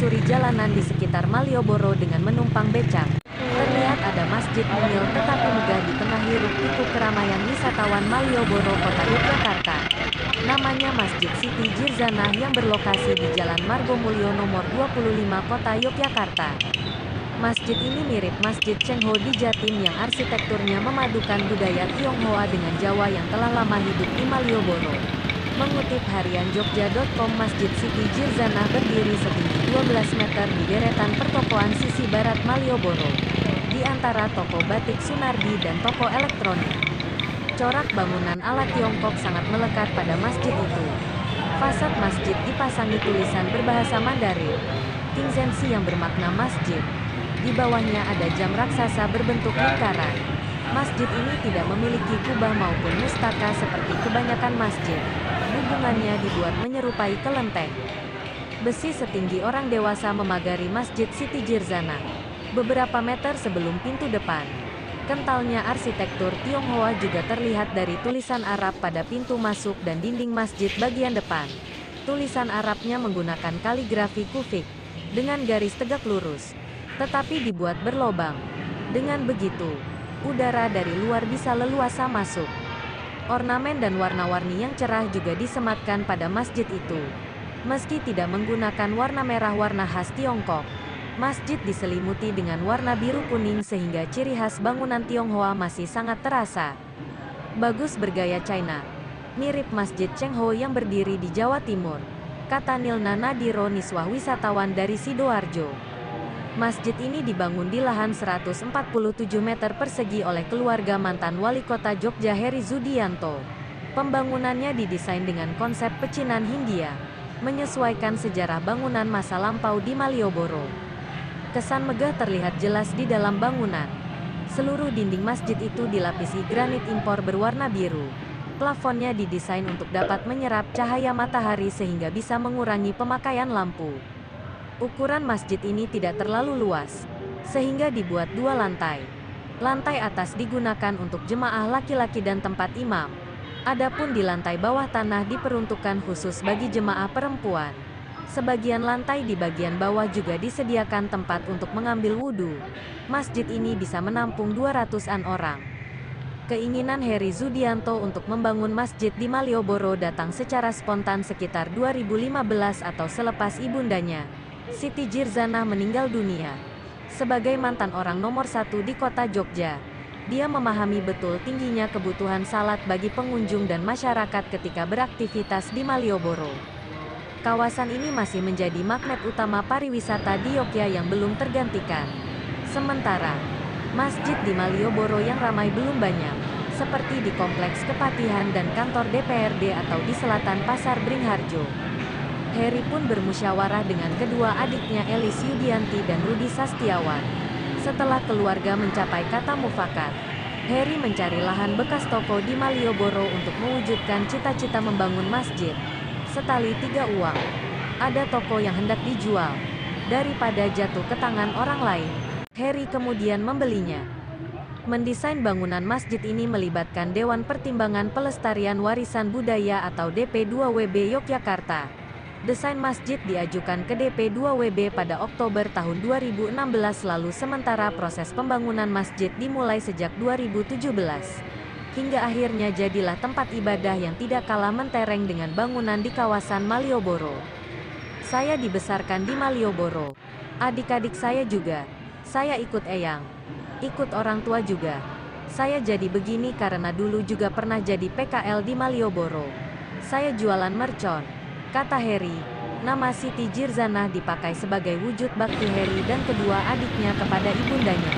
menyusuri jalanan di sekitar Malioboro dengan menumpang becak. Terlihat ada masjid mungil tetapi megah di tengah hiruk-pikuk keramaian wisatawan Malioboro, Kota Yogyakarta. Namanya Masjid Siti Jirzanah yang berlokasi di Jalan Margomulyo nomor 25 Kota Yogyakarta. Masjid ini mirip Masjid Cengho di Jatim yang arsitekturnya memadukan budaya Tionghoa dengan Jawa yang telah lama hidup di Malioboro. Mengutip harian Jogja.com, Masjid Siti Jirzanah berdiri setinggi 12 meter di deretan pertokoan sisi barat Malioboro, di antara toko batik Sunardi dan toko elektronik. Corak bangunan ala Tiongkok sangat melekat pada masjid itu. Fasad masjid dipasangi tulisan berbahasa Mandarin, Qingzhensi, yang bermakna masjid. Di bawahnya ada jam raksasa berbentuk lingkaran. Masjid ini tidak memiliki kubah maupun mustaka seperti kebanyakan masjid. Hubungannya dibuat menyerupai kelenteng. Besi setinggi orang dewasa memagari Masjid Siti Jirzanah, beberapa meter sebelum pintu depan. Kentalnya arsitektur Tionghoa juga terlihat dari tulisan Arab pada pintu masuk dan dinding masjid bagian depan. Tulisan Arabnya menggunakan kaligrafi kufik, dengan garis tegak lurus, tetapi dibuat berlobang. Dengan begitu, udara dari luar bisa leluasa masuk. Ornamen dan warna-warni yang cerah juga disematkan pada masjid itu. Meski tidak menggunakan warna merah, warna khas Tiongkok, masjid diselimuti dengan warna biru kuning sehingga ciri khas bangunan Tionghoa masih sangat terasa. Bagus bergaya China, mirip Masjid Cengho yang berdiri di Jawa Timur, kata Nilna Nadiro, niswah wisatawan dari Sidoarjo. Masjid ini dibangun di lahan 147 meter persegi oleh keluarga mantan wali kota Jogja Heri Zudianto. Pembangunannya didesain dengan konsep pecinan Hindia, menyesuaikan sejarah bangunan masa lampau di Malioboro. Kesan megah terlihat jelas di dalam bangunan. Seluruh dinding masjid itu dilapisi granit impor berwarna biru. Plafonnya didesain untuk dapat menyerap cahaya matahari sehingga bisa mengurangi pemakaian lampu. Ukuran masjid ini tidak terlalu luas, sehingga dibuat 2 lantai. Lantai atas digunakan untuk jemaah laki-laki dan tempat imam. Adapun di lantai bawah tanah diperuntukkan khusus bagi jemaah perempuan. Sebagian lantai di bagian bawah juga disediakan tempat untuk mengambil wudhu. Masjid ini bisa menampung 200-an orang. Keinginan Heri Zudianto untuk membangun masjid di Malioboro datang secara spontan sekitar 2015 atau selepas ibundanya, Siti Jirzanah, meninggal dunia. Sebagai mantan orang nomor 1 di kota Jogja, dia memahami betul tingginya kebutuhan salat bagi pengunjung dan masyarakat ketika beraktivitas di Malioboro. Kawasan ini masih menjadi magnet utama pariwisata di Yogyakarta yang belum tergantikan. Sementara, masjid di Malioboro yang ramai belum banyak, seperti di Kompleks Kepatihan dan kantor DPRD atau di selatan Pasar Beringharjo. Heri pun bermusyawarah dengan kedua adiknya Elis Yudianti dan Rudi Sastiawan. Setelah keluarga mencapai kata mufakat, Heri mencari lahan bekas toko di Malioboro untuk mewujudkan cita-cita membangun masjid. Setali 3 uang, ada toko yang hendak dijual. Daripada jatuh ke tangan orang lain, Heri kemudian membelinya. Mendesain bangunan masjid ini melibatkan Dewan Pertimbangan Pelestarian Warisan Budaya atau DP2WB Yogyakarta. Desain masjid diajukan ke DP2WB pada Oktober tahun 2016 lalu, sementara proses pembangunan masjid dimulai sejak 2017. Hingga akhirnya jadilah tempat ibadah yang tidak kalah mentereng dengan bangunan di kawasan Malioboro. Saya dibesarkan di Malioboro. Adik-adik saya juga. Saya ikut eyang. Ikut orang tua juga. Saya jadi begini karena dulu juga pernah jadi PKL di Malioboro. Saya jualan mercon, kata Heri. Nama Siti Jirzanah dipakai sebagai wujud bakti Heri dan kedua adiknya kepada ibundanya.